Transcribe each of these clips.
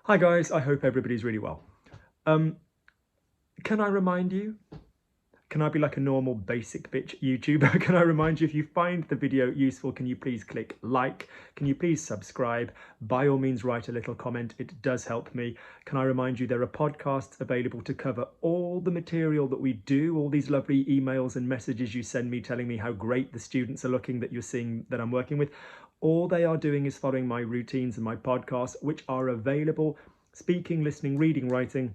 Hi guys, I hope everybody's really well. Can I remind you? Can I be like a normal basic bitch YouTuber? Can I remind you, if you find the video useful, can you please click like? Can you please subscribe? By all means, write a little comment. It does help me. Can I remind you, there are podcasts available to cover all the material that we do, all these lovely emails and messages you send me telling me how great the students are looking that you're seeing that I'm working with. All they are doing is following my routines and my podcasts, which are available. Speaking, listening, reading, writing,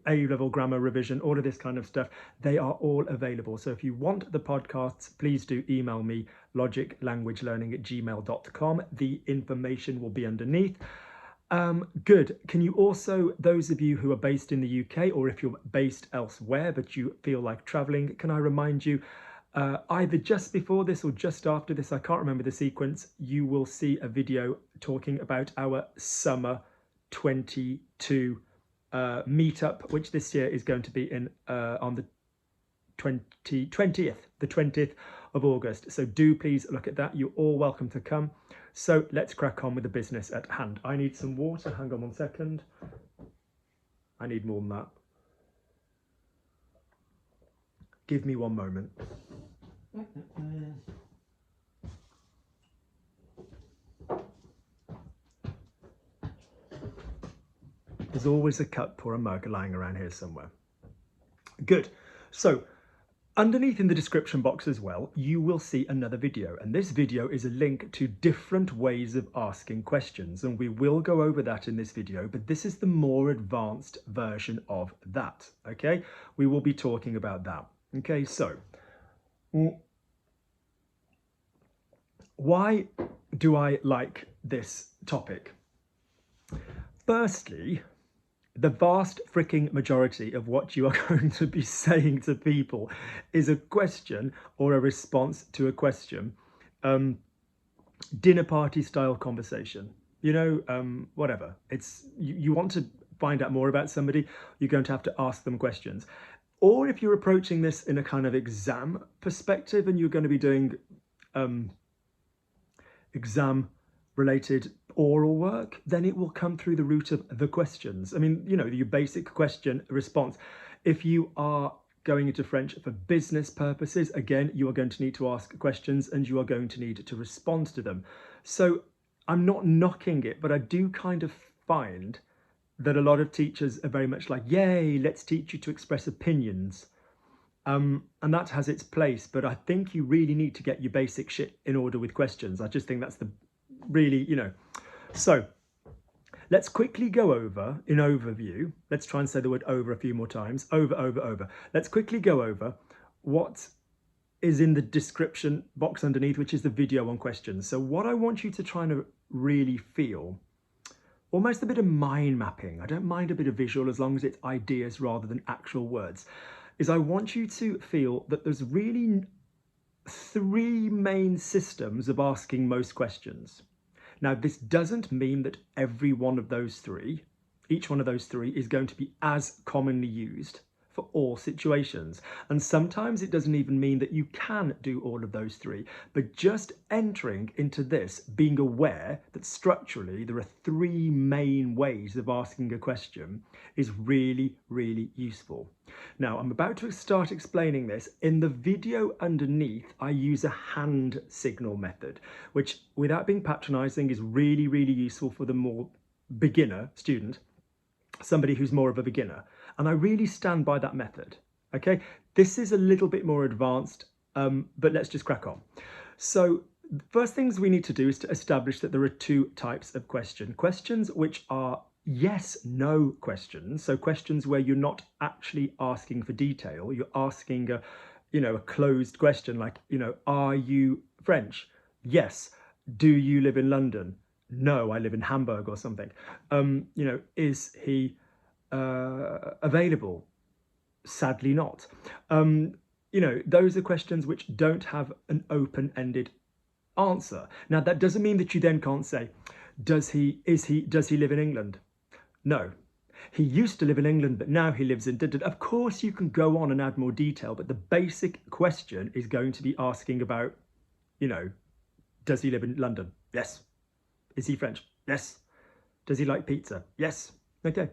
A-level grammar revision, all of this kind of stuff, they are all available. So if you want the podcasts, please do email me, logiclanguagelearning@gmail.com. The information will be underneath. Good. Can you also, those of you who are based in the UK, or if you're based elsewhere but you feel like traveling, can I remind you, either just before this or just after this, I can't remember the sequence, you will see a video talking about our summer 22 meetup, which this year is going to be in on the 20th of August. So do please look at that. You're all welcome to come. So let's crack on with the business at hand. I need some water. Hang on 1 second. I need more than that. Give me 1 moment. There's always a cup or a mug lying around here somewhere. Good. So underneath in the description box as well, you will see another video. And this video is a link to different ways of asking questions. And we will go over that in this video, but this is the more advanced version of that. Okay. We will be talking about that. Okay. So why do I like this topic? Firstly, the vast freaking majority of what you are going to be saying to people is a question or a response to a question. Dinner party style conversation, you know, whatever. It's you want to find out more about somebody, you're going to have to ask them questions. Or if you're approaching this in a kind of exam perspective and you're going to be doing exam related oral work, then it will come through the route of the questions. I mean, you know, your basic question response. If you are going into French for business purposes, again, you are going to need to ask questions and you are going to need to respond to them. So I'm not knocking it, but I do kind of find that a lot of teachers are very much like, yay, let's teach you to express opinions. And that has its place, but I think you really need to get your basic shit in order with questions. I just think that's the really, you know. So let's quickly go over in overview. Let's try and say the word over a few more times. Over. Let's quickly go over what is in the description box underneath, which is the video on questions. So what I want you to try and really feel, almost a bit of mind mapping. I don't mind a bit of visual as long as it's ideas rather than actual words, is I want you to feel that there's really 3 main systems of asking most questions. Now, this doesn't mean that every one of those 3, each one of those 3 is going to be as commonly used for all situations. And sometimes it doesn't even mean that you can do all of those 3, but just entering into this, being aware that structurally there are 3 main ways of asking a question is really, really useful. Now, I'm about to start explaining this. In the video underneath, I use a hand signal method, which, without being patronizing, is really, really useful for the more beginner student, somebody who's more of a beginner. And I really stand by that method. Okay, this is a little bit more advanced, but let's just crack on. So the first things we need to do is to establish that there are 2 types of questions which are yes, no questions. So questions where you're not actually asking for detail, you're asking a, you know, a closed question like, you know, are you French? Yes. Do you live in London? No, I live in Hamburg or something. You know, is he available? Sadly not. You know, those are questions which don't have an open-ended answer. Now, that doesn't mean that you then can't say, does he live in England? No. He used to live in England, but now he lives in... Of course, you can go on and add more detail, but the basic question is going to be asking about, you know, does he live in London? Yes. Is he French? Yes. Does he like pizza? Yes. Okay.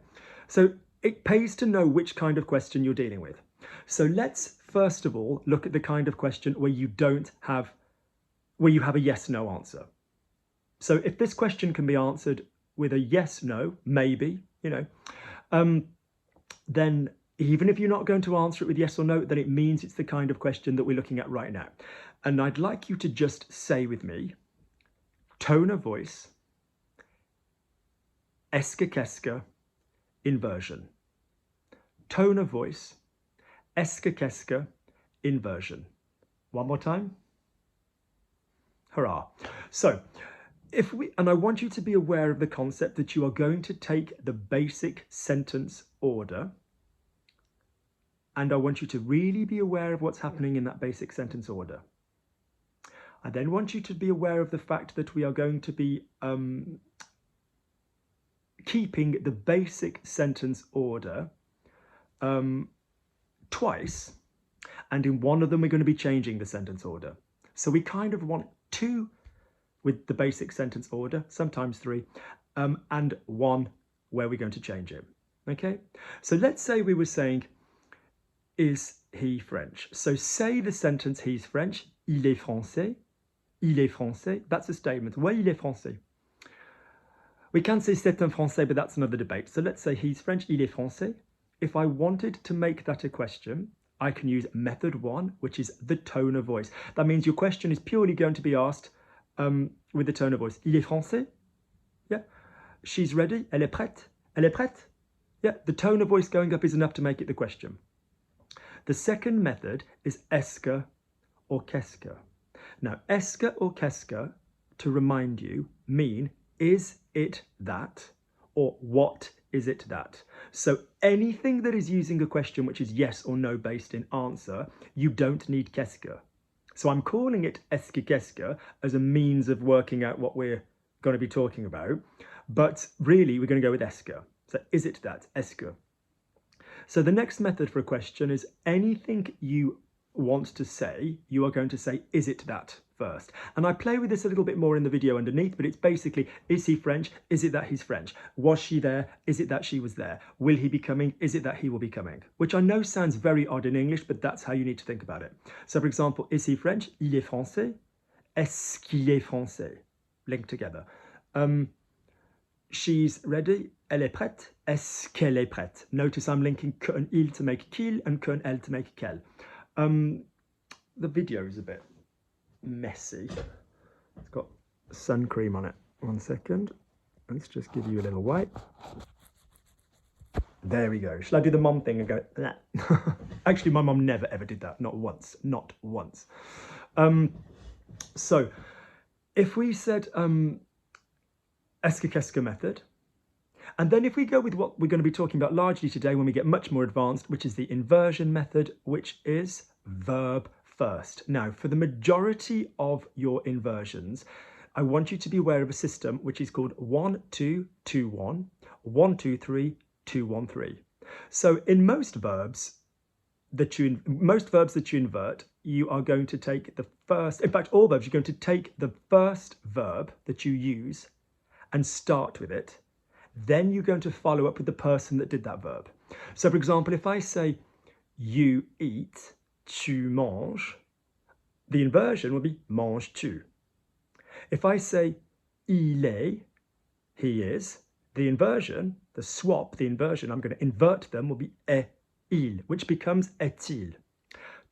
So it pays to know which kind of question you're dealing with. So let's first of all look at the kind of question where you have a yes/no answer. So if this question can be answered with a yes, no, maybe, then even if you're not going to answer it with yes or no, then it means it's the kind of question that we're looking at right now. And I'd like you to just say with me, tone of voice, est-ce que qu'est-ce que, inversion. Tone of voice, est-ce que qu'est-ce que, inversion. One more time. Hurrah. So, and I want you to be aware of the concept that you are going to take the basic sentence order, and I want you to really be aware of what's happening in that basic sentence order. I then want you to be aware of the fact that we are going to be keeping the basic sentence order twice, and in one of them we're going to be changing the sentence order. So we kind of want two with the basic sentence order, sometimes three, and one where we're going to change it. Okay, so let's say we were saying, is he French? So say the sentence, he's French, il est français, that's a statement. Oui, il est français. We can say c'est un français, but that's another debate. So let's say he's French, il est français. If I wanted to make that a question, I can use method 1, which is the tone of voice. That means your question is purely going to be asked with the tone of voice. Il est français? Yeah. She's ready? Elle est prête? Elle est prête? Yeah. The tone of voice going up is enough to make it the question. The second method is est-ce que or qu'est-ce que. Now, est-ce que or qu'est-ce que, to remind you, mean is it that, or what is it that. So anything that is using a question which is yes or no based in answer, you don't need qu'est-ce que. So I'm calling it est-ce que qu'est-ce que as a means of working out what we're going to be talking about, but really we're going to go with est-ce que. So is it that, est-ce que. So the next method for a question is anything you want to say, you are going to say, is it that first? And I play with this a little bit more in the video underneath, but it's basically, is he French? Is it that he's French? Was she there? Is it that she was there? Will he be coming? Is it that he will be coming? Which I know sounds very odd in English, but that's how you need to think about it. So for example, is he French? Il est français. Est-ce qu'il est français? Linked together. She's ready. Elle est prête. Est-ce qu'elle est prête? Notice I'm linking que and il to make qu'il and que and elle to make qu'elle. The video is a bit messy. It's got sun cream on it. One second. Let's just give you a little wipe. There we go. Shall I do the mom thing and go, nah. Actually, my mom never ever did that. Not once. Not once. So, if we said est-ce que qu'est-ce que method, and then if we go with what we're going to be talking about largely today when we get much more advanced, which is the inversion method, which is verb first. Now, for the majority of your inversions, I want you to be aware of a system which is called 1-2-2-1, 1-2-3, 2-1-3. So in most verbs that you invert, you are going to take the first, in fact, all verbs, you're going to take the first verb that you use and start with it. Then you're going to follow up with the person that did that verb. So for example, if I say you eat, tu manges, the inversion will be manges-tu. If I say il est, he is, the inversion, the swap, the inversion, I'm going to invert them, will be est-il, which becomes est-il.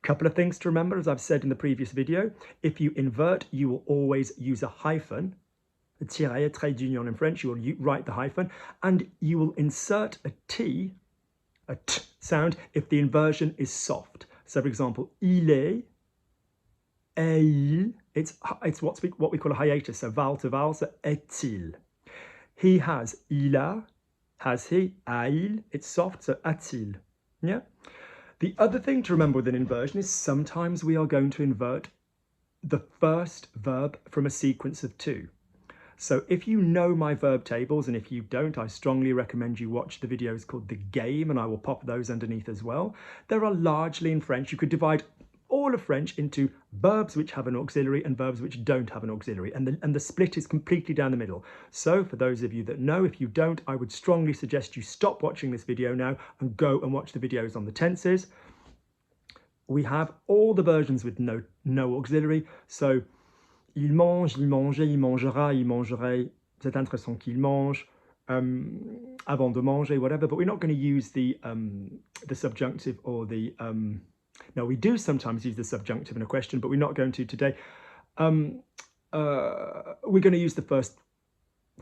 Couple of things to remember, as I've said in the previous video. If you invert, you will always use a hyphen. A tiret, a trait d'union in French, you will write the hyphen, and you will insert a T, a T sound, if the inversion is soft. So for example, il est, est-il, it's what we call a hiatus, so vowel to vowel, so est-il. He has, il a, has he, a-il, it's soft, so a-t-il. Yeah? The other thing to remember with an inversion is sometimes we are going to invert the first verb from a sequence of two. So if you know my verb tables, and if you don't, I strongly recommend you watch the videos called The Game, and I will pop those underneath as well. There are largely in French. You could divide all of French into verbs which have an auxiliary and verbs which don't have an auxiliary, and the split is completely down the middle. So for those of you that know, if you don't, I would strongly suggest you stop watching this video now and go and watch the videos on the tenses. We have all the versions with no auxiliary. So il mange, il mangeait, il mangera, il mangerait. C'est intéressant qu'il mange. Avant de manger, whatever. But we're not going to use the subjunctive or the no, we do sometimes use the subjunctive in a question, but we're not going to today. We're going to use the first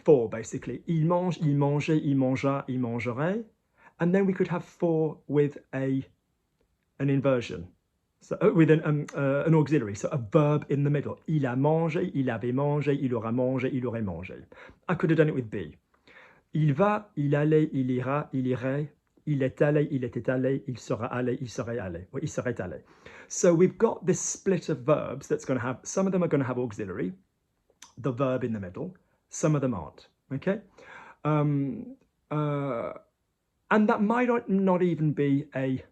four basically. Il mange, il mangeait, il mangea, il mangerait, and then we could have four with an inversion. So with an auxiliary, so a verb in the middle. Il a mangé, il avait mangé, il aura mangé, il aurait mangé. I could have done it with be. Il va, il allait, il ira, il irait, il est allé, il était allé, il sera allé, il serait allé, or il serait allé. So we've got this split of verbs that's going to have, some of them are going to have auxiliary, the verb in the middle, some of them aren't, okay? And that might not even be a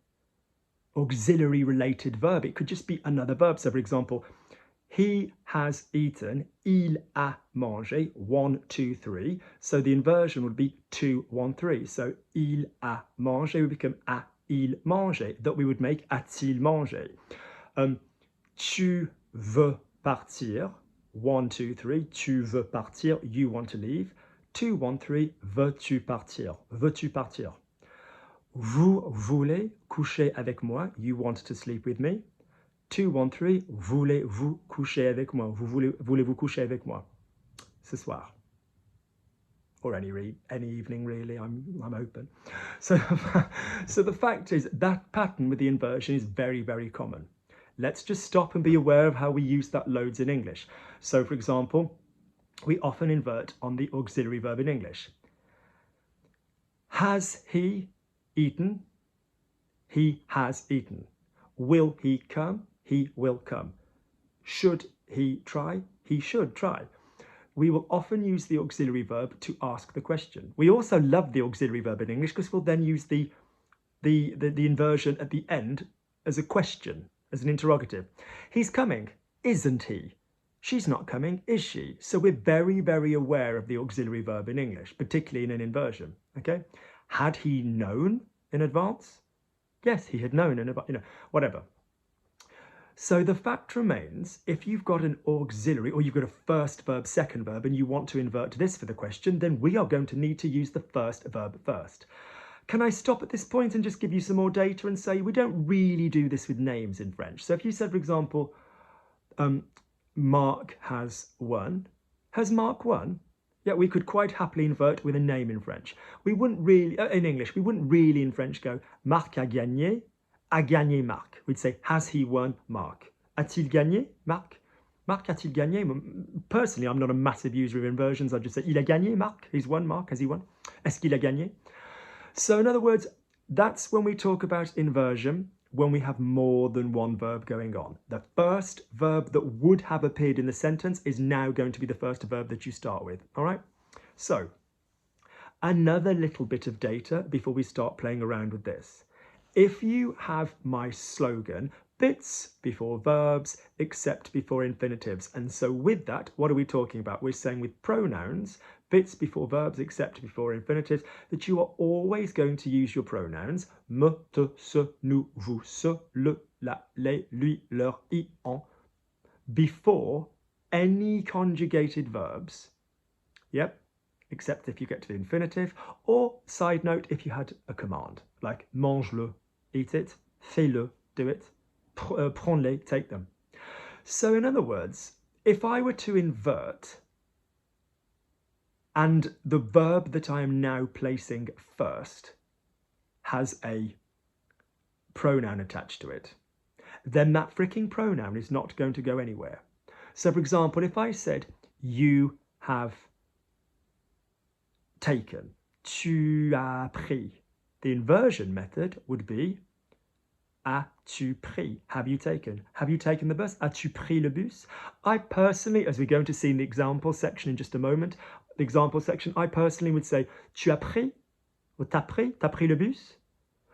auxiliary related verb. It could just be another verb. So for example, he has eaten, il a mangé, 1, 2, 3. So the inversion would be 2, 1, 3. So il a mangé would become a-il mangé, that we would make a-t-il mangé. Tu veux partir, 1, 2, 3. Tu veux partir, you want to leave. 2, 1, 3. Veux-tu partir? Veux-tu partir? Vous voulez coucher avec moi? You want to sleep with me. 2, 1, 3. Voulez-vous coucher avec moi? Voulez-vous coucher avec moi? Ce soir. Or any evening really, I'm open. So the fact is that pattern with the inversion is very, very common. Let's just stop and be aware of how we use that loads in English. So for example, we often invert on the auxiliary verb in English. Has he eaten? He has eaten. Will he come? He will come. Should he try? He should try. We will often use the auxiliary verb to ask the question. We also love the auxiliary verb in English because we'll then use the inversion at the end as a question, as an interrogative. He's coming, isn't he? She's not coming, is she? So we're very, very aware of the auxiliary verb in English, particularly in an inversion, okay? Had he known in advance? Yes, he had known in advance, whatever. So the fact remains, if you've got an auxiliary or you've got a first verb, second verb, and you want to invert this for the question, then we are going to need to use the first verb first. Can I stop at this point and just give you some more data and say we don't really do this with names in French? So if you said, for example, Mark has won. Has Mark won? Yeah, we could quite happily invert with a name in French. We wouldn't really, in English, we wouldn't really in French go, Marc a gagné Marc. We'd say, has he won, Marc? A-t-il gagné, Marc? Marc a-t-il gagné? Personally, I'm not a massive user of inversions. I just say, il a gagné, Marc? He's won, Marc? Has he won? Est-ce qu'il a gagné? So in other words, that's when we talk about inversion, when we have more than one verb going on. The first verb that would have appeared in the sentence is now going to be the first verb that you start with, all right? So, another little bit of data before we start playing around with this. If you have my slogan, bits before verbs, except before infinitives. And so with that, what are we talking about? We're saying with pronouns, bits before verbs, except before infinitives, that you are always going to use your pronouns, me, te, ce, nous, vous, ce, le, la, les, lui, leur, i, on, before any conjugated verbs. Yep, except if you get to the infinitive, or side note, if you had a command, like mange-le, eat it, fais-le, do it, prends-les, take them. So in other words, if I were to invert and the verb that I am now placing first has a pronoun attached to it, then that freaking pronoun is not going to go anywhere. So for example, if I said, you have taken, tu as pris, the inversion method would be, as-tu pris? Have you taken? Have you taken the bus? As-tu pris le bus? I personally, as we're going to see in the example section in just a moment, the example section, I personally would say, tu as pris? Or t'as pris? T'as pris le bus?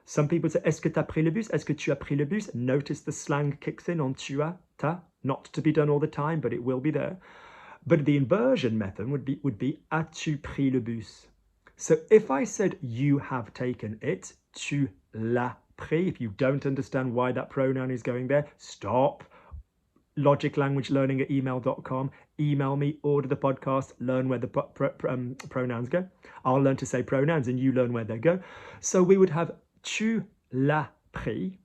Some people say, est-ce que tu as pris le bus? Est-ce que tu as pris le bus? Notice the slang kicks in on tu as, t'as, not to be done all the time, but it will be there. But the inversion method would be as-tu pris le bus? So if I said you have taken it, tu l'as pris, if you don't understand why that pronoun is going there, stop. LogicLanguageLearning@email.com. Email me, order the podcast, learn where the pronouns go. I'll learn to say pronouns and you learn where they go. So we would have tu l'as pris.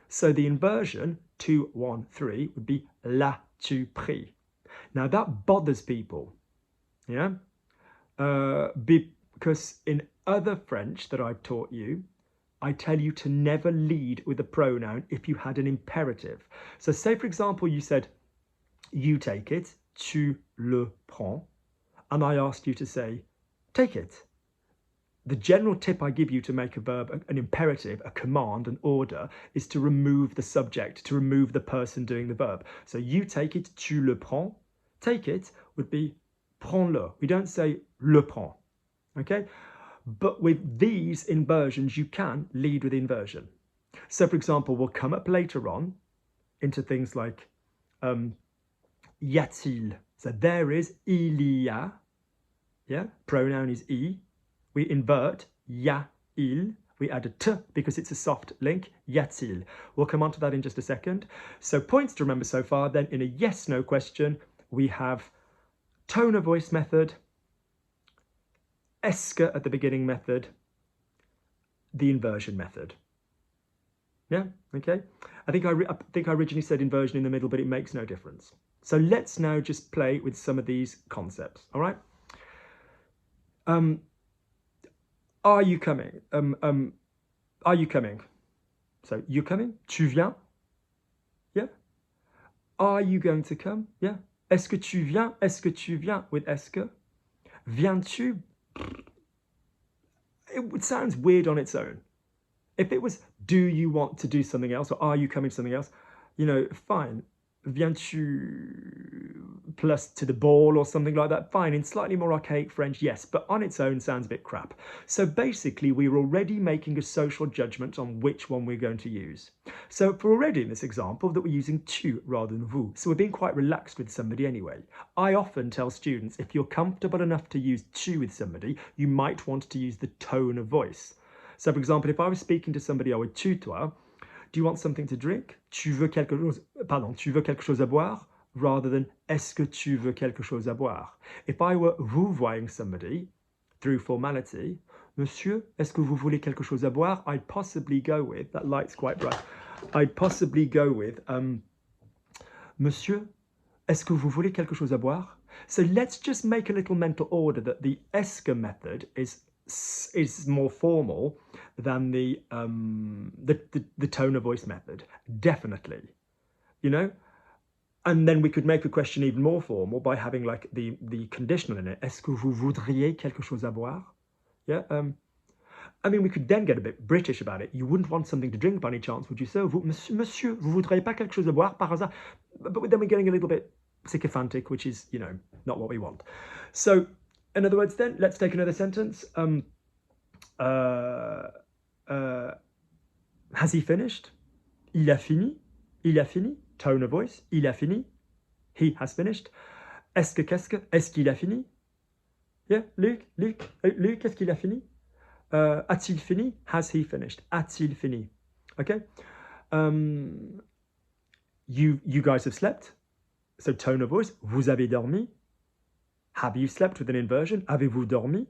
So the inversion, 2, 1, 3, would be l'as-tu pris. Now that bothers people, yeah? Because in other French that I've taught you, I tell you to never lead with a pronoun if you had an imperative. So say, for example, you said, you take it, tu le prends, and I asked you to say, take it. The general tip I give you to make a verb an imperative, a command, an order, is to remove the subject, to remove the person doing the verb. So you take it, tu le prends. Take it would be prends-le. We don't say le prends, okay? But with these inversions, you can lead with inversion. So, for example, we'll come up later on into things like y a-t-il. So there is, il y a, yeah? Pronoun is I. We invert, ya, il. We add a t because it's a soft link, y a-t-il. We'll come on to that in just a second. So points to remember so far, then in a yes-no question, we have tone of voice method, est-ce que at the beginning method, the inversion method. Yeah, okay. I think I originally said inversion in the middle, but it makes no difference. So let's now just play with some of these concepts, all right? Are you coming? Are you coming? So you're coming? Tu viens? Yeah. Are you going to come? Yeah. Est-ce que tu viens? Est-ce que tu viens with est-ce que? Viens-tu? It sounds weird on its own. If it was, do you want to do something else, or are you coming to something else? You know, fine. Viens-tu plus to the ball or something like that? Fine. In slightly more archaic French, yes, but on its own sounds a bit crap. So basically, we're already making a social judgment on which one we're going to use. So for already in this example that we're using tu rather than vous. So we're being quite relaxed with somebody anyway. I often tell students, if you're comfortable enough to use tu with somebody, you might want to use the tone of voice. So for example, if I was speaking to somebody, I would tutoie. Do you want something to drink? Tu veux quelque chose? Pardon, tu veux quelque chose à boire? Rather than est-ce que tu veux quelque chose à boire? If I were vouvoying somebody through formality, Monsieur, est-ce que vous voulez quelque chose à boire? I'd possibly go with, that light's quite bright, I'd possibly go with, Monsieur, est-ce que vous voulez quelque chose à boire? So let's just make a little mental order that the est-ce que method is more formal than the tone of voice method, definitely, you know. And then we could make a question even more formal by having like the conditional in it. Est-ce que vous voudriez quelque chose à boire? Yeah. I mean, we could then get a bit British about it. You wouldn't want something to drink by any chance, would you? So, monsieur, vous voudriez pas quelque chose à boire par hasard? But then we're getting a little bit sycophantic, which is, you know, not what we want. So, in other words, then, let's take another sentence. Has he finished? Il a fini. Il a fini. Tone of voice. Il a fini. He has finished. Est-ce que qu'est-ce que? Est-ce qu'il a fini? Yeah, Luc, est-ce qu'il a fini? A-t-il fini? Has he finished? A-t-il fini? Okay. You guys have slept. So tone of voice. Vous avez dormi. Have you slept with an inversion? Avez-vous dormi?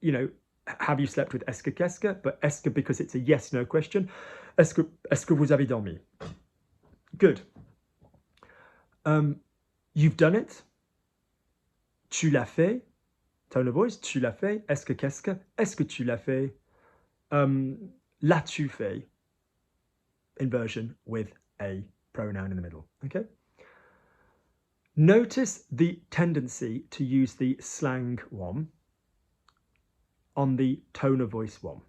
You know, have you slept with est-ce que qu'est-ce que? But est-ce que because it's a yes/no question. Est-ce que vous avez dormi? Good. You've done it. Tu l'as fait. Tone of voice. Tu l'as fait. Est-ce que qu'est-ce que? Est-ce que tu l'as fait? L'as-tu fait? Inversion with a pronoun in the middle. Okay. Notice the tendency to use the slang one on the tone of voice one.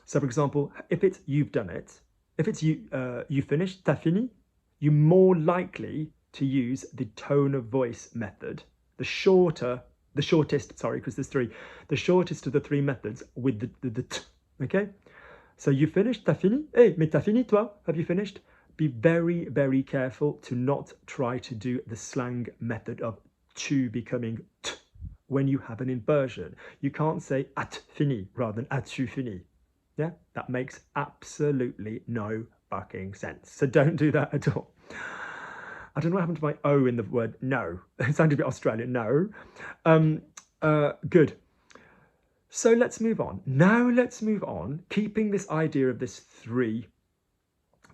So for example, if it's you've done it, if it's you finished, t'as fini, you're more likely to use the tone of voice method, the shortest, sorry, because there's three, the shortest of the three methods with the t, okay? So you finished? T'as fini? Hey, mais t'as fini toi? Have you finished? Be very, very careful to not try to do the slang method of tu becoming t when you have an inversion. You can't say at fini rather than as-tu fini. Yeah, that makes absolutely no fucking sense. So don't do that at all. I don't know what happened to my O in the word no. It sounded a bit Australian, no. Good. So let's move on. Now let's move on, keeping this idea of this three,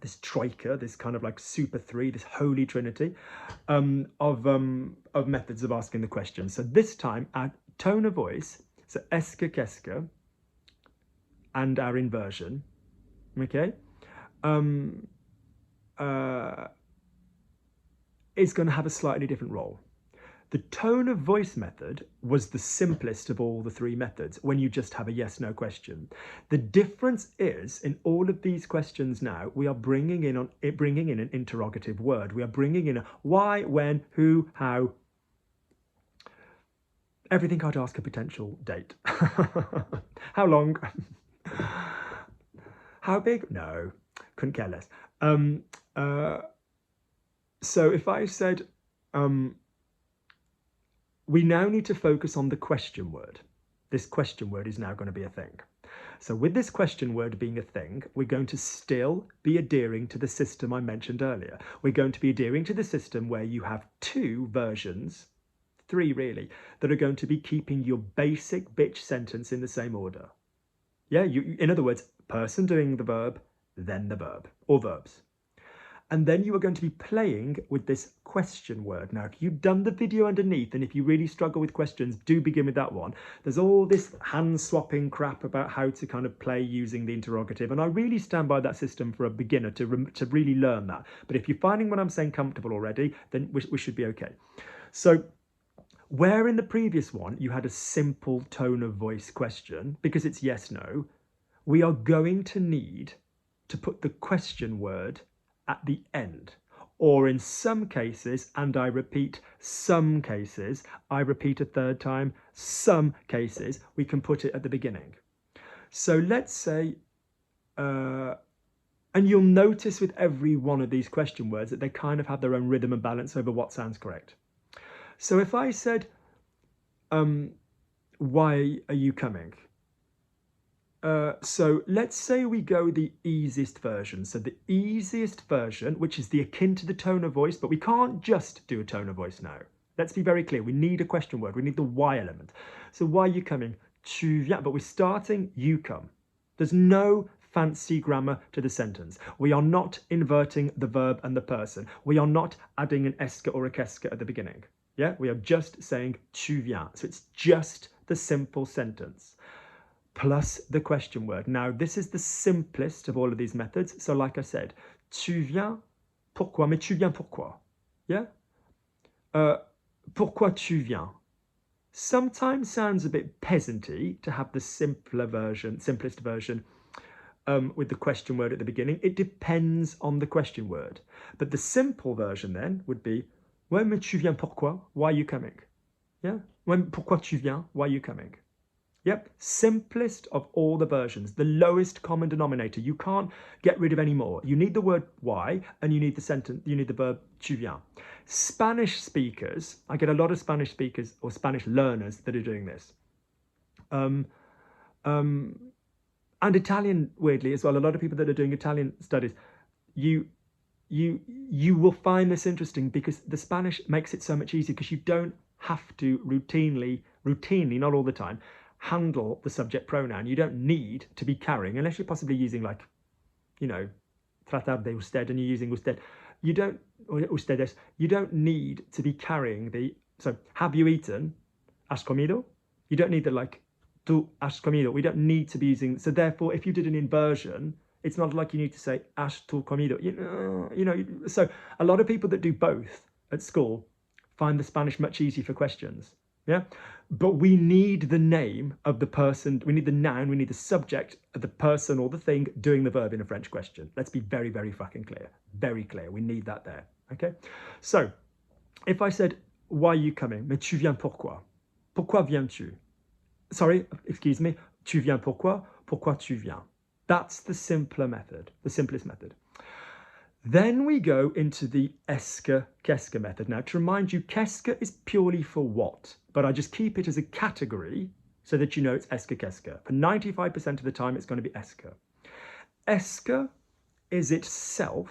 this troika, this kind of like super three, this holy trinity of methods of asking the question. So this time, our tone of voice, so est-ce que, qu'est-ce que, and our inversion, okay, is going to have a slightly different role. The tone of voice method was the simplest of all the three methods when you just have a yes/no question. The difference is in all of these questions now, we are bringing in an interrogative word. We are bringing in a why, when, who, how, everything I'd ask a potential date. How long? How big? No, couldn't care less. So if I said, we now need to focus on the question word. This question word is now going to be a thing. So with this question word being a thing, we're going to still be adhering to the system I mentioned earlier. We're going to be adhering to the system where you have two versions, three really, that are going to be keeping your basic bitch sentence in the same order. Yeah, in other words, person doing the verb, then the verb, or verbs. And then you are going to be playing with this question word. Now, if you've done the video underneath, and if you really struggle with questions, do begin with that one. There's all this hand swapping crap about how to kind of play using the interrogative. And I really stand by that system for a beginner to really learn that. But if you're finding what I'm saying comfortable already, then we should be okay. So where in the previous one, you had a simple tone of voice question, because it's yes, no, we are going to need to put the question word at the end, or in some cases, and I repeat, some cases, I repeat a third time, some cases, we can put it at the beginning. So let's say, and you'll notice with every one of these question words that they kind of have their own rhythm and balance over what sounds correct. So if I said, why are you coming? So let's say we go the easiest version. So the easiest version, which is the akin to the tone of voice, but we can't just do a tone of voice now. Let's be very clear. We need a question word. We need the why element. So why are you coming? Tu viens. But we're starting you come. There's no fancy grammar to the sentence. We are not inverting the verb and the person. We are not adding an est-ce que or a qu'est-ce que at the beginning. Yeah, we are just saying tu viens. So it's just the simple sentence plus the question word. Now, this is the simplest of all of these methods. So like I said, tu viens, pourquoi? Mais tu viens pourquoi? Yeah? Pourquoi tu viens? Sometimes sounds a bit peasanty to have the simplest version with the question word at the beginning. It depends on the question word. But the simple version then would be, ouais, mais tu viens pourquoi? Why are you coming? Yeah? Ouais, pourquoi tu viens? Why are you coming? Yep, simplest of all the versions, the lowest common denominator. You can't get rid of any more. You need the word why, and you need the sentence, you need the verb tu viens. Spanish speakers, I get a lot of Spanish speakers or Spanish learners that are doing this. And Italian, weirdly as well, a lot of people that are doing Italian studies, you will find this interesting because the Spanish makes it so much easier because you don't have to routinely, not all the time, handle the subject pronoun. You don't need to be carrying, unless you're possibly using like, you know, tratar de usted and you're using usted. You don't, or ustedes, you don't need to be carrying the, so have you eaten? Has comido? You don't need the like, tu has comido. We don't need to be using, so therefore if you did an inversion, it's not like you need to say has tu comido. You know, so a lot of people that do both at school find the Spanish much easier for questions. Yeah, but we need the name of the person, we need the noun, we need the subject of the person or the thing doing the verb in a French question. Let's be very, very fucking clear. Very clear. We need that there. Okay. So if I said, why are you coming? Mais tu viens pourquoi? Pourquoi viens-tu? Sorry, excuse me. Tu viens pourquoi? Pourquoi tu viens? That's the simpler method, the simplest method. Then we go into the est-ce que, qu'est-ce que method. Now, to remind you, qu'est-ce que is purely for what, but I just keep it as a category so that you know it's est-ce que, qu'est-ce que. For 95% of the time, it's going to be est-ce que. Est-ce que is itself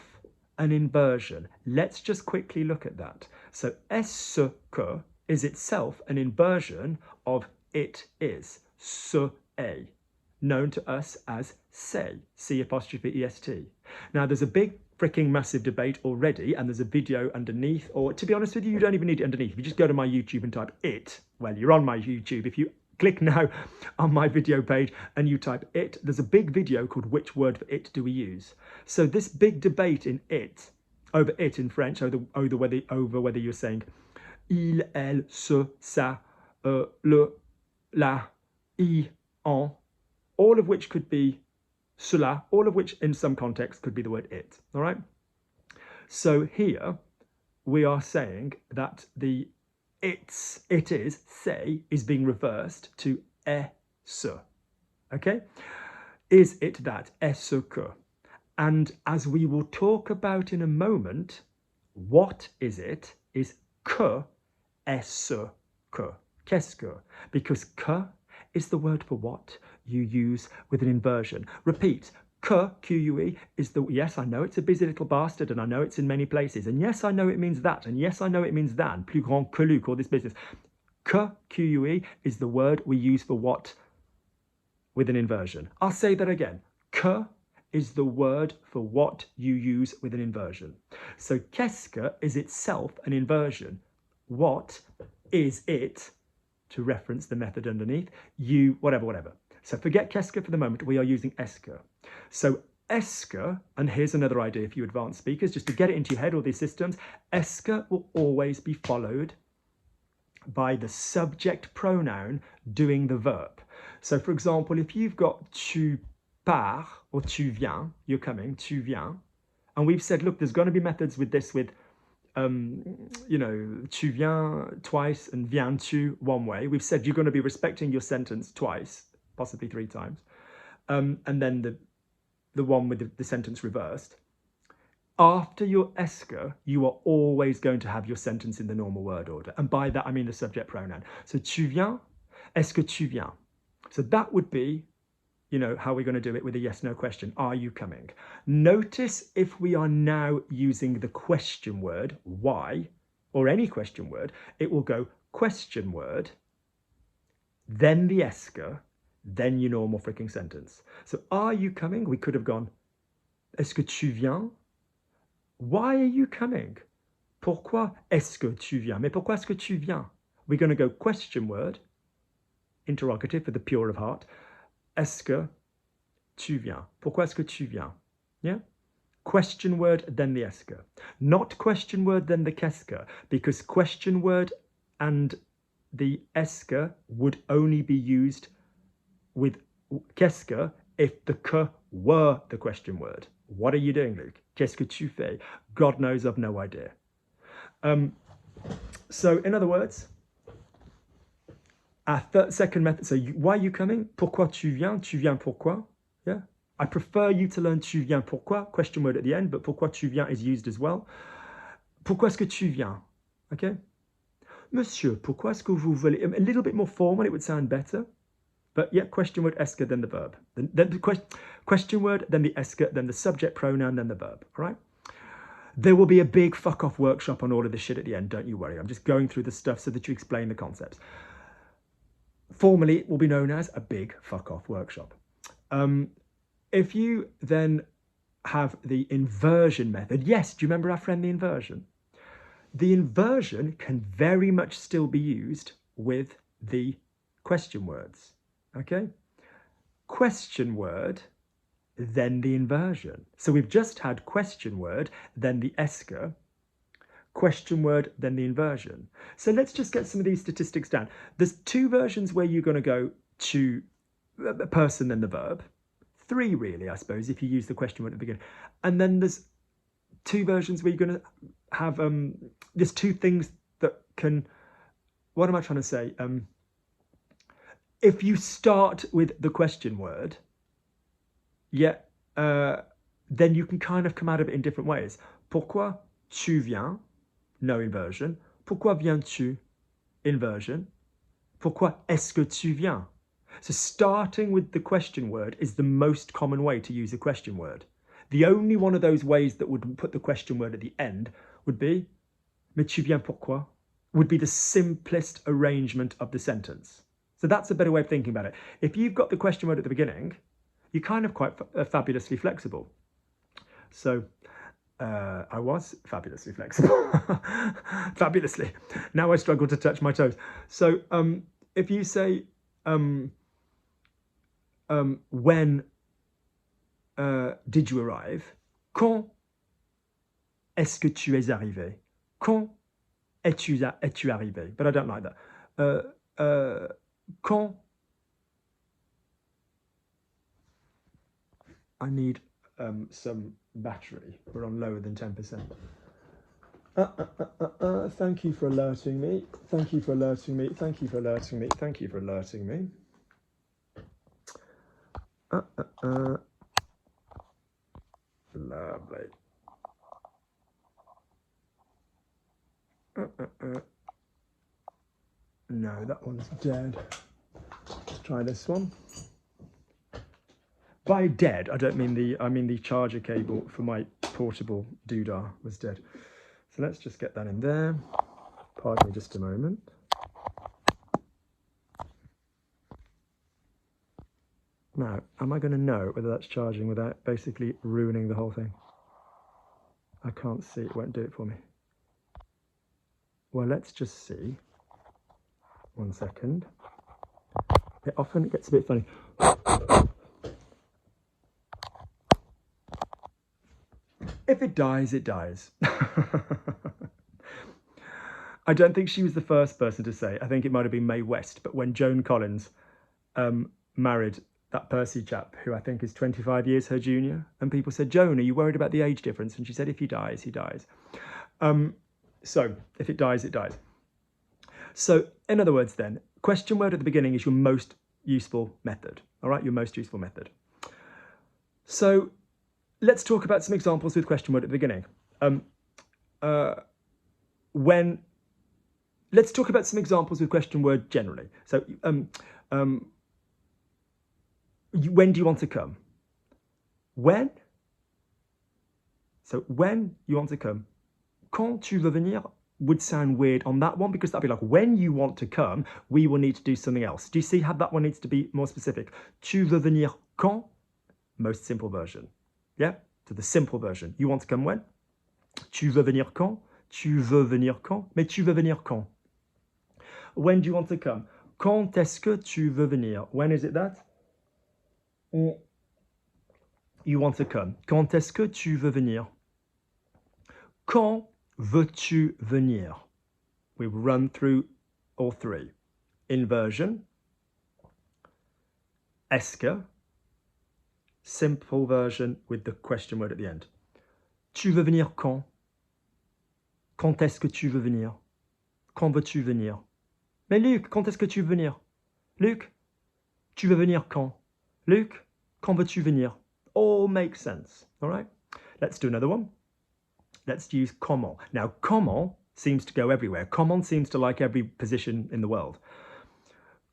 an inversion. Let's just quickly look at that. So, est-ce que is itself an inversion of it is, ce est, known to us as c'est, C''est. Now, there's a big freaking massive debate already, and there's a video underneath, or to be honest with you, you don't even need it underneath. If you just go to my YouTube and type it, well, you're on my YouTube. If you click now on my video page and you type it, there's a big video called Which Word for It Do We Use? So this big debate in it, over it in French, over whether you're saying il, elle, ce, ça, le, la, I, en, all of which could be cela, all of which in some context could be the word it, all right? So here we are saying that the it is, c'est, is being reversed to est ce, okay? Is it that, est ce que? And as we will talk about in a moment, what is it is que est ce que, qu'est-ce que? Because que is the word for what you use with an inversion. Repeat, que, Q-U-E, is the, yes, I know it's a busy little bastard, and I know it's in many places, and yes, I know it means that, and yes, I know it means than, plus grand que Luc, all this business. Que, Q-U-E, is the word we use for what with an inversion. I'll say that again. Que is the word for what you use with an inversion. So qu'est-ce que is itself an inversion. What is it, to reference the method underneath, you, whatever. So forget qu'est-ce que for the moment, we are using est-ce que. So est-ce que, and here's another idea for you advanced speakers, just to get it into your head, all these systems, est-ce que will always be followed by the subject pronoun doing the verb. So for example, if you've got tu pars or tu viens, you're coming, tu viens, and we've said, look, there's going to be methods with this with you know, tu viens twice and viens-tu one way. We've said you're going to be respecting your sentence twice, possibly 3 times, and then the one with the sentence reversed. After your est-ce que, you are always going to have your sentence in the normal word order, and by that I mean the subject pronoun. So tu viens, est-ce que tu viens? So that would be, you know, how we're going to do it with a yes/no question. Are you coming? Notice if we are now using the question word, why, or any question word, it will go question word, then the est-ce que, then your normal freaking sentence. So are you coming? We could have gone, est-ce que tu viens? Why are you coming? Pourquoi est-ce que tu viens? Mais pourquoi est-ce que tu viens? We're going to go question word, interrogative for the pure of heart. Est-ce que tu viens? Pourquoi est-ce que tu viens? Yeah? Question word, then the est-ce que. Not question word, then the qu'est-ce que, because question word and the est-ce que would only be used with qu'est-ce que if the que were the question word. What are you doing, Luke? Qu'est-ce que tu fais? God knows, I've no idea. So in other words, our second method, so why are you coming? Pourquoi tu viens? Tu viens pourquoi? Yeah. I prefer you to learn tu viens pourquoi, question word at the end, but pourquoi tu viens is used as well. Pourquoi est-ce que tu viens? Okay. Monsieur, pourquoi est-ce que vous voulez? A little bit more formal, it would sound better. But yeah, question word, est-ce que, then the verb. Then the question word, then the est-ce que, then the subject pronoun, then the verb. All right? There will be a big fuck off workshop on all of this shit at the end, don't you worry. I'm just going through the stuff so that you explain the concepts. Formally, it will be known as a big fuck off workshop. If you then have the inversion method, yes, do you remember our friend the inversion? The inversion can very much still be used with the question words. Okay? Question word, then the inversion. So we've just had question word, then the est-ce que, question word, then the inversion. So let's just get some of these statistics down. There's 2 versions where you're going to go to a person, then the verb. 3 really, I suppose, if you use the question word at the beginning. And then there's 2 versions where you're going to have, there's 2 things that can, what am I trying to say? If you start with the question word, yeah, then you can kind of come out of it in different ways. Pourquoi tu viens? No inversion. Pourquoi viens-tu? Inversion. Pourquoi est-ce que tu viens? So starting with the question word is the most common way to use a question word. The only one of those ways that would put the question word at the end would be mais tu viens pourquoi? Would be the simplest arrangement of the sentence. So that's a better way of thinking about it. If you've got the question word at the beginning, you're kind of quite fabulously flexible. So I was fabulously flexible. Fabulously. Now I struggle to touch my toes. So if you say when did you arrive? Quand est-ce que tu es arrivé? Quand es-tu arrivé? But I don't like that. Quand I need some battery. We're on lower than 10%. Thank you for alerting me. Thank you for alerting me. Thank you for alerting me. Thank you for alerting me. Lovely. No, that one's dead. Let's try this one. By dead, I don't mean the charger cable for my portable doodah was dead. So let's just get that in there. Pardon me just a moment. Now, am I going to know whether that's charging without basically ruining the whole thing? I can't see, it won't do it for me. Well, let's just see. 1 second. It often gets a bit funny. If it dies, it dies. I don't think she was the first person to say. I think it might have been Mae West. But when Joan Collins married that Percy chap, who I think is 25 years her junior, and people said, Joan, are you worried about the age difference? And she said, if he dies, he dies. So if it dies, it dies. So in other words then, question word at the beginning is your most useful method. All right, your most useful method. So let's talk about some examples with question word at the beginning. Let's talk about some examples with question word generally. So when do you want to come? When? So when you want to come. Quand tu veux venir would sound weird on that one, because that'd be like, when you want to come, we will need to do something else. Do you see how that one needs to be more specific? Tu veux venir quand? Most simple version. Yeah? So the simple version. You want to come when? Tu veux venir quand? Tu veux venir quand? Mais tu veux venir quand? When do you want to come? Quand est-ce que tu veux venir? When is it that? You want to come. Quand est-ce que tu veux venir? Quand veux-tu venir? We've run through all three. Inversion. Est-ce que. Simple version with the question word at the end. Tu veux venir quand? Quand est-ce que tu veux venir? Quand veux-tu venir? Mais Luc, quand est-ce que tu veux venir? Luc, tu veux venir quand? Luc, quand veux-tu venir? All makes sense, all right? Let's do another one. Let's use comment. Now, comment seems to go everywhere. Comment seems to like every position in the world.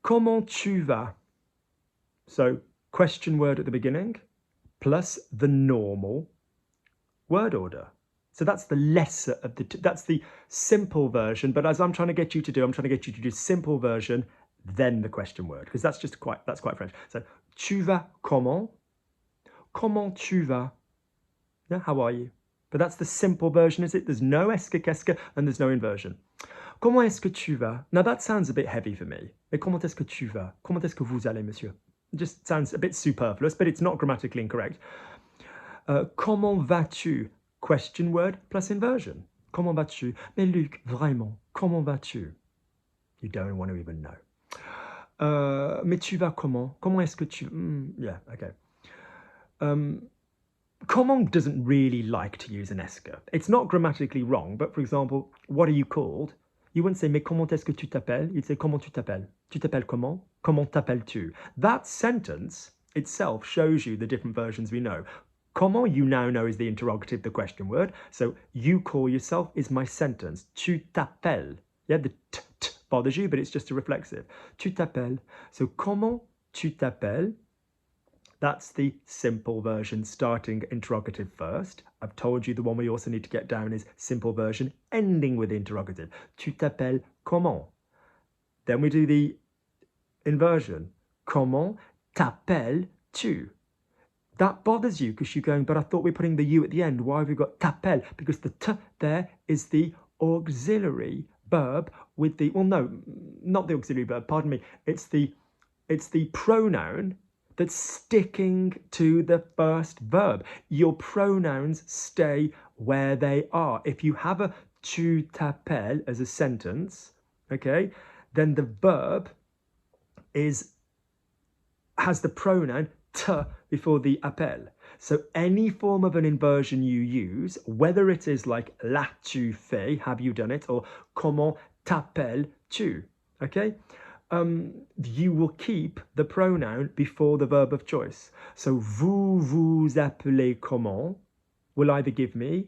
Comment tu vas? So, question word at the beginning, plus the normal word order. So that's the lesser of the two. That's the simple version. But as I'm trying to get you to do, I'm trying to get you to do simple version, then the question word, because that's quite French. So, tu vas comment? Comment tu vas? Yeah, how are you? But that's the simple version, is it? There's no est-ce que, qu'est-ce que, and there's no inversion. Comment est-ce que tu vas? Now that sounds a bit heavy for me. Mais comment est-ce que tu vas? Comment est-ce que vous allez, monsieur? It just sounds a bit superfluous, but it's not grammatically incorrect. Comment vas-tu? Question word plus inversion. Comment vas-tu? Mais Luc, vraiment, comment vas-tu? You don't want to even know. Mais tu vas comment? Comment est-ce que tu... yeah, okay. Comment doesn't really like to use an est-ce que. It's not grammatically wrong, but for example, what are you called? You wouldn't say, mais comment est-ce que tu t'appelles? You'd say, comment tu t'appelles? Tu t'appelles comment? Comment t'appelles-tu? That sentence itself shows you the different versions we know. Comment, you now know, is the interrogative, the question word. So you call yourself is my sentence. Tu t'appelles. Yeah, the t bothers you, but it's just a reflexive. Tu t'appelles. So comment tu t'appelles? That's the simple version, starting interrogative first. I've told you the one we also need to get down is simple version, ending with interrogative. Tu t'appelles comment? Then we do the inversion. Comment t'appelles-tu? That bothers you because you're going, but I thought we're putting the U at the end. Why have we got t'appelles? Because the t there is the auxiliary verb with the, well, no, not the auxiliary verb, pardon me. It's the pronoun that's sticking to the first verb. Your pronouns stay where they are. If you have a tu t'appelles as a sentence, okay, then the verb has the pronoun t before the appel. So any form of an inversion you use, whether it is like l'as-tu fait, have you done it, or comment t'appelles-tu, okay? You will keep the pronoun before the verb of choice. So vous vous appelez comment will either give me,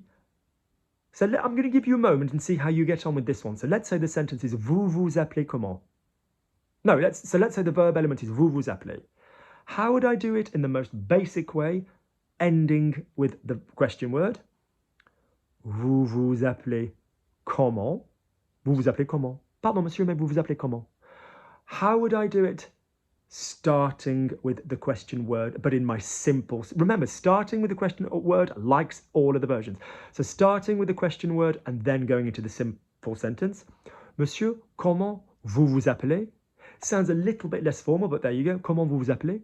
so I'm going to give you a moment and see how you get on with this one. So let's say the sentence is vous vous appelez comment. No, let's say the verb element is vous vous appelez. How would I do it in the most basic way, ending with the question word? Vous vous appelez comment? Vous vous appelez comment? Pardon, monsieur, mais vous vous appelez comment? How would I do it starting with the question word, but in my simple... Remember, starting with the question word likes all of the versions. So starting with the question word and then going into the simple sentence. Monsieur, comment vous vous appelez? Sounds a little bit less formal, but there you go. Comment vous vous appelez?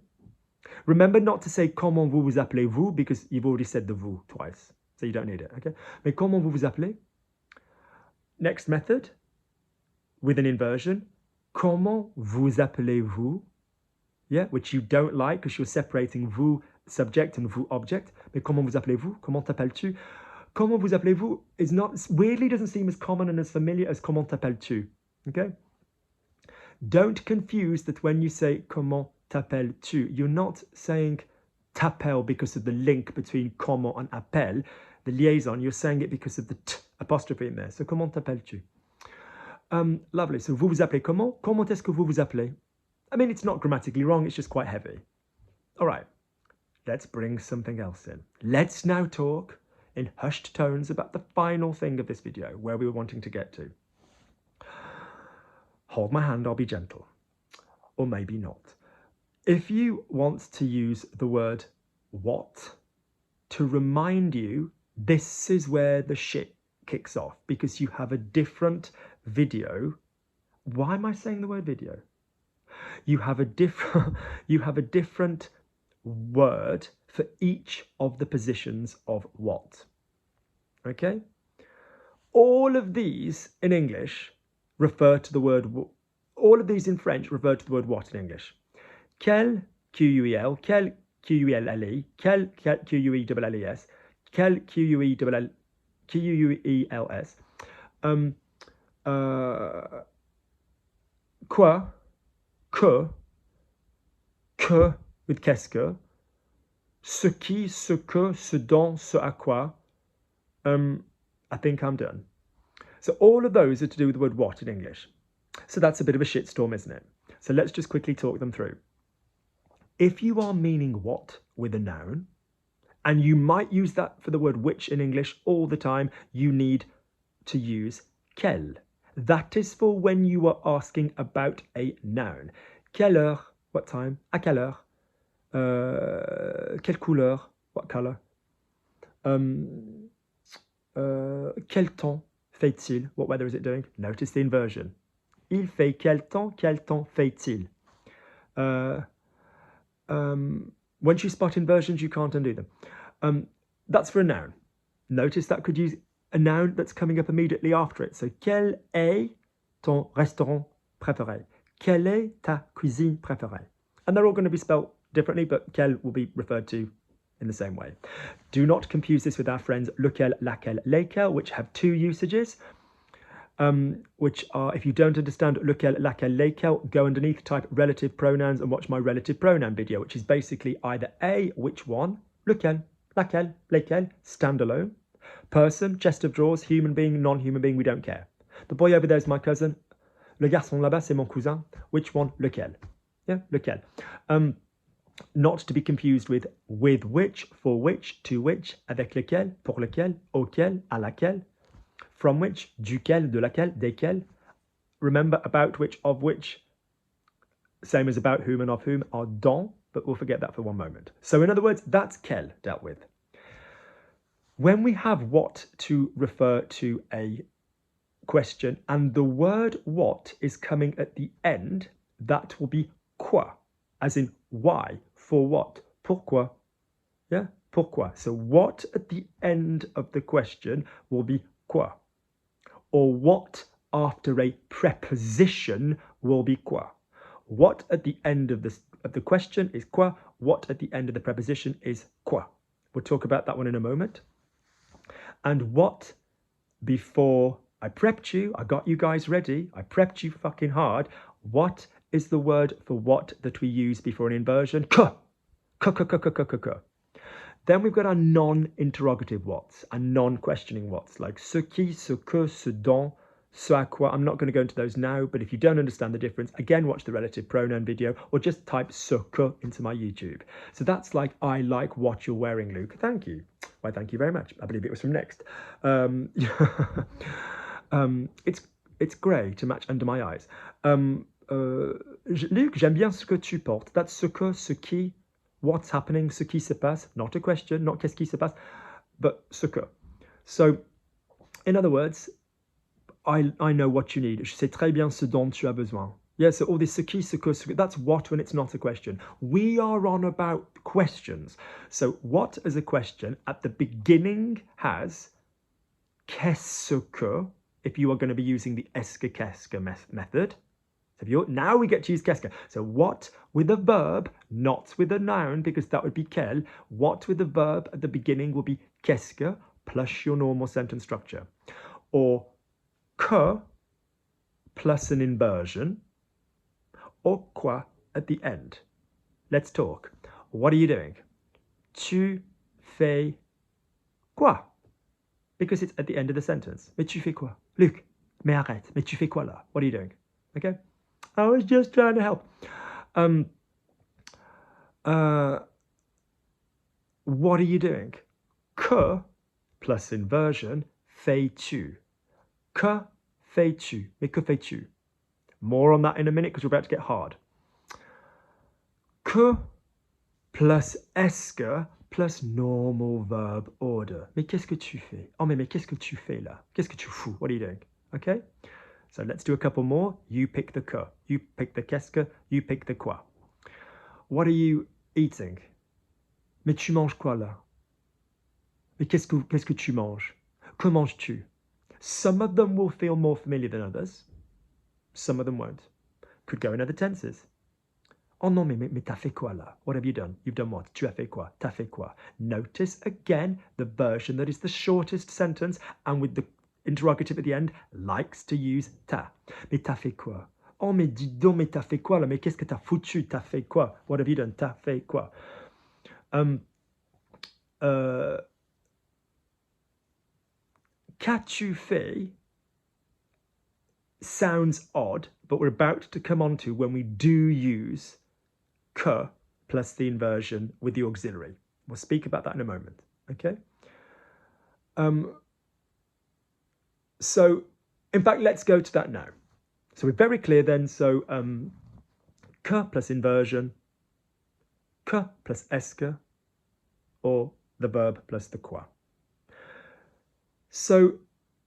Remember not to say comment vous vous appelez-vous because you've already said the vous twice. So you don't need it, okay? Mais comment vous vous appelez? Next method, with an inversion. Comment vous appelez-vous? Yeah, which you don't like because you're separating vous subject and vous object. Mais comment vous appelez-vous? Comment t'appelles-tu? Comment vous appelez-vous is not, weirdly doesn't seem as common and as familiar as comment t'appelles-tu, okay? Don't confuse that when you say comment t'appelles-tu, you're not saying t'appelle because of the link between comment and appel, the liaison. You're saying it because of the t apostrophe in there. So comment t'appelles-tu? Lovely. So vous vous appelez comment? Comment est-ce que vous vous appelez? I mean, it's not grammatically wrong. It's just quite heavy. All right. Let's bring something else in. Let's now talk in hushed tones about the final thing of this video, where we were wanting to get to. Hold my hand, I'll be gentle. Or maybe not. If you want to use the word what to remind you, this is where the shit kicks off, because you have a different video. Why am I saying the word video? You have a different word for each of the positions of what. Okay? All of these in English refer to the word, all of these in French refer to the word what in English. Quel, Q-U-E-L, quel, Q-U-E-L-L-E, quel, Q-U-E-L-L-E-S, quel, Q-U-E-L-L-E-S, quoi, que with qu'est-ce que, ce qui, ce que, ce dont, ce à quoi. I think I'm done. So all of those are to do with the word what in English. So that's a bit of a shitstorm, isn't it? So let's just quickly talk them through. If you are meaning what with a noun, and you might use that for the word which in English all the time, you need to use quel. That is for when you are asking about a noun. Quelle heure? What time? À quelle heure? Quelle couleur? What color? Quel temps fait-il? What weather is it doing? Notice the inversion. Il fait quel temps fait-il? Once you spot inversions, you can't undo them. That's for a noun. Notice that could use a noun that's coming up immediately after it. So, quel est ton restaurant préféré? Quelle est ta cuisine préférée? And they're all going to be spelled differently, but quel will be referred to in the same way. Do not confuse this with our friends lequel, laquelle, lesquels, which have two usages. which are, if you don't understand lequel, laquelle, lesquels, go underneath, type relative pronouns and watch my relative pronoun video, which is basically either A, which one, lequel, laquelle, lesquels, standalone, person, chest of drawers, human being, non-human being, we don't care. The boy over there is my cousin. Le garçon là-bas, c'est mon cousin. Which one? Lequel. Yeah, lequel. Not to be confused with which, for which, to which, avec lequel, pour lequel, auquel, à laquelle, from which, duquel, de laquelle, desquels. Remember, about which, of which, same as about whom and of whom, are dont, but we'll forget that for one moment. So in other words, that's quel dealt with. When we have what to refer to a question and the word what is coming at the end, that will be quoi, as in why, for what, pourquoi, yeah, pourquoi. So what at the end of the question will be quoi, or what after a preposition will be quoi. What at the end of the question is quoi, what at the end of the preposition is quoi. We'll talk about that one in a moment. And what before I prepped you, I got you guys ready, I prepped you fucking hard. What is the word for what that we use before an inversion? Que. Then we've got our non-interrogative whats and non-questioning whats, like ce qui, ce que, ce dont, ce à quoi. I'm not going to go into those now, but if you don't understand the difference, again, watch the relative pronoun video or just type ce que into my YouTube. So that's like, I like what you're wearing, Luke. Thank you. Why, thank you very much. I believe it was from Next. It's grey to match under my eyes. Luc, j'aime bien ce que tu portes. That's ce que, ce qui, what's happening, ce qui se passe. Not a question, not qu'est-ce qui se passe, but ce que. So, in other words, I know what you need. Je sais très bien ce dont tu as besoin. Yeah, so all this ce qui, ce que, that's what when it's not a question. We are on about questions. So what as a question at the beginning has qu'est-ce que, if you are going to be using the est-ce qu'est-ce method. So now we get to use qu'est-ce que. So what with a verb, not with a noun, because that would be quel. What with a verb at the beginning will be qu'est-ce que plus your normal sentence structure. Or que plus an inversion. Or quoi at the end. Let's talk. What are you doing? Tu fais quoi? Because it's at the end of the sentence. Mais tu fais quoi? Luc, mais arrête. Mais tu fais quoi là? What are you doing? Okay? I was just trying to help. What are you doing? Que plus inversion, fais-tu. Que fais-tu? Mais que fais-tu? More on that in a minute because we're about to get hard. Que plus est-ce que plus normal verb order. Mais qu'est-ce que tu fais? Oh, mais qu'est-ce que tu fais là? Qu'est-ce que tu fous? What are you doing? Okay? So let's do a couple more. You pick the que. You pick the qu'est-ce que. You pick the quoi. What are you eating? Mais tu manges quoi là? Mais qu'est-ce que tu manges? Que manges-tu? Some of them will feel more familiar than others. Some of them won't. Could go in other tenses. Oh non, mais t'as fait quoi là? What have you done? You've done what? Tu as fait quoi? T'as fait quoi? Notice again the version that is the shortest sentence and with the interrogative at the end likes to use ta. Mais t'as fait quoi? Oh, mais dis donc, mais t'as fait quoi là? Mais qu'est-ce que t'as foutu? T'as fait quoi? What have you done? T'as fait quoi? Qu'as-tu fait sounds odd, but we're about to come on to when we do use que plus the inversion with the auxiliary. We'll speak about that in a moment, okay? So, in fact, let's go to that now. So we're very clear then, so que plus inversion, que plus est-ce que, or the verb plus the quoi. So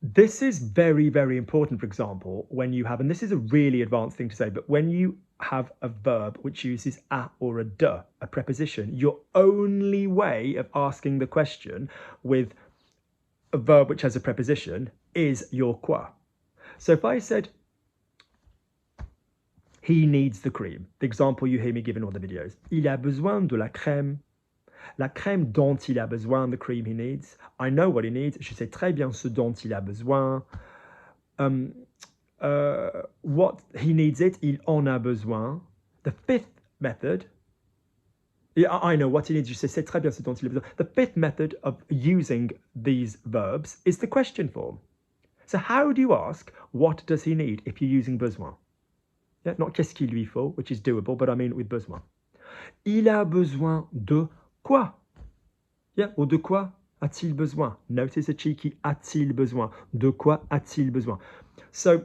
this is very, very important, for example, when you have, and this is a really advanced thing to say, but when you have a verb which uses a or a de, a preposition, your only way of asking the question with a verb which has a preposition is your quoi. So if I said, he needs the cream, the example you hear me give in all the videos, il a besoin de la crème. La crème dont il a besoin, the cream he needs. I know what he needs. Je sais très bien ce dont il a besoin. What he needs it, il en a besoin. The fifth method, I know what he needs, je sais, c'est très bien ce dont il a besoin. The fifth method of using these verbs is the question form. So how do you ask, what does he need, if you're using besoin? Yeah, not qu'est-ce qu'il lui faut, which is doable, but I mean with besoin. Il a besoin de quoi? Yeah, or de quoi a-t-il besoin? Notice a cheeky a-t-il besoin. De quoi a-t-il besoin? So,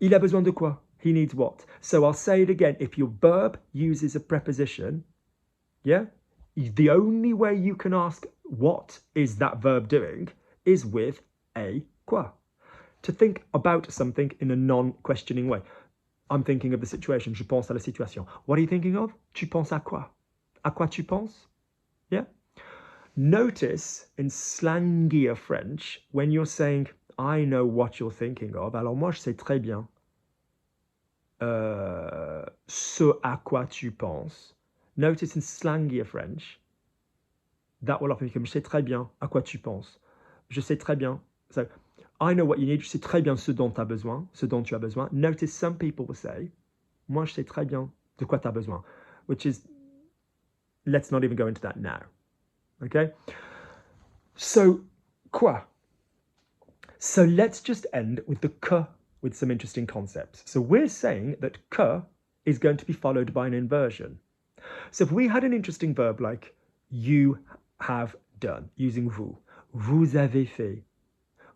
il a besoin de quoi? He needs what? So I'll say it again. If your verb uses a preposition, yeah, the only way you can ask what is that verb doing is with a quoi. To think about something in a non-questioning way. I'm thinking of the situation. Je pense à la situation. What are you thinking of? Tu penses à quoi? À quoi tu penses? Yeah. Notice in slangier French, when you're saying, I know what you're thinking of, alors moi je sais très bien ce à quoi tu penses. Notice in slangier French, that will often become, je sais très bien à quoi tu penses. Je sais très bien. So, I know what you need, je sais très bien ce dont tu as besoin, ce dont tu as besoin. Notice some people will say, moi je sais très bien de quoi tu as besoin, which is, let's not even go into that now. Okay? So, quoi? So let's just end with the que with some interesting concepts. So we're saying that que is going to be followed by an inversion. So if we had an interesting verb like you have done, using vous, vous avez fait,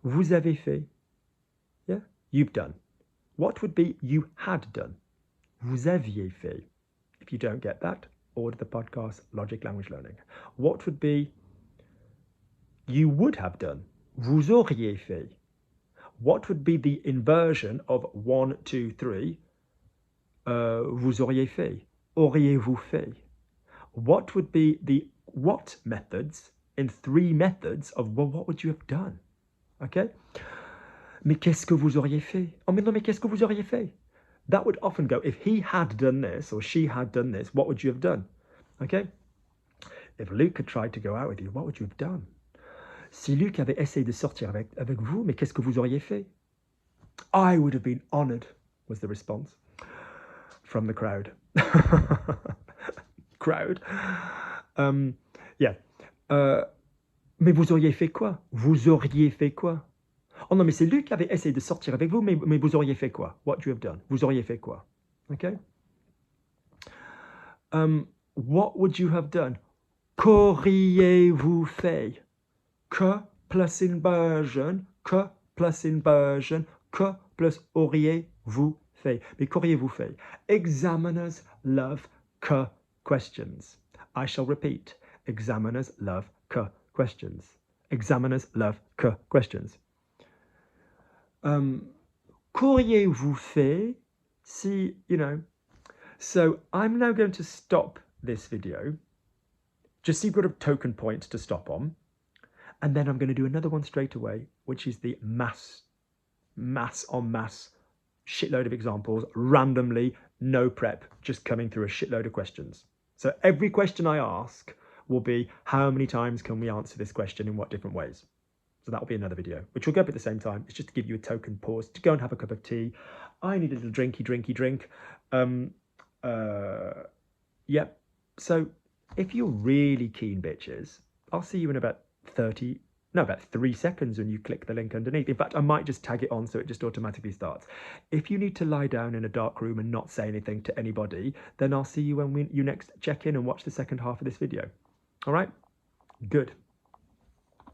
vous avez fait, yeah, you've done. What would be you had done? Vous aviez fait. If you don't get that, order the podcast Logic Language Learning. What would be you would have done? Vous auriez fait. What would be the inversion of 1, 2, 3? Vous auriez fait. Auriez-vous fait? What would be the what methods in 3 methods of, well, what would you have done? Okay? Mais qu'est-ce que vous auriez fait? Oh, mais non, mais qu'est-ce que vous auriez fait? That would often go, if he had done this or she had done this, what would you have done? Okay? If Luke had tried to go out with you, what would you have done? Si Luc avait essayé de sortir avec vous, mais qu'est-ce que vous auriez fait? I would have been honored, was the response from the crowd. Crowd. Yeah. Mais vous auriez fait quoi? Vous auriez fait quoi? Oh non, mais c'est Luc qui avait essayé de sortir avec vous, mais vous auriez fait quoi? What you have done? Vous auriez fait quoi? Okay? What would you have done? Qu'auriez-vous fait? Que plus inversion, que plus inversion, que plus auriez-vous fait? Mais qu'auriez-vous fait? Examiners love que questions. I shall repeat. Examiners love que questions. Examiners love que questions. Qu'auriez-vous fait si, you know. So I'm now going to stop this video. Just so you've got a token point to stop on. And then I'm going to do another one straight away, which is the mass shitload of examples, randomly, no prep, just coming through a shitload of questions. So every question I ask will be, how many times can we answer this question in what different ways? So that'll be another video, which will go up at the same time. It's just to give you a token pause, to go and have a cup of tea. I need a little drinky drink. Yep. So if you're really keen, bitches, I'll see you in about 3 seconds when you click the link underneath. In fact, I might just tag it on so it just automatically starts. If you need to lie down in a dark room and not say anything to anybody, then I'll see you when you next check in and watch the second half of this video. All right? Good.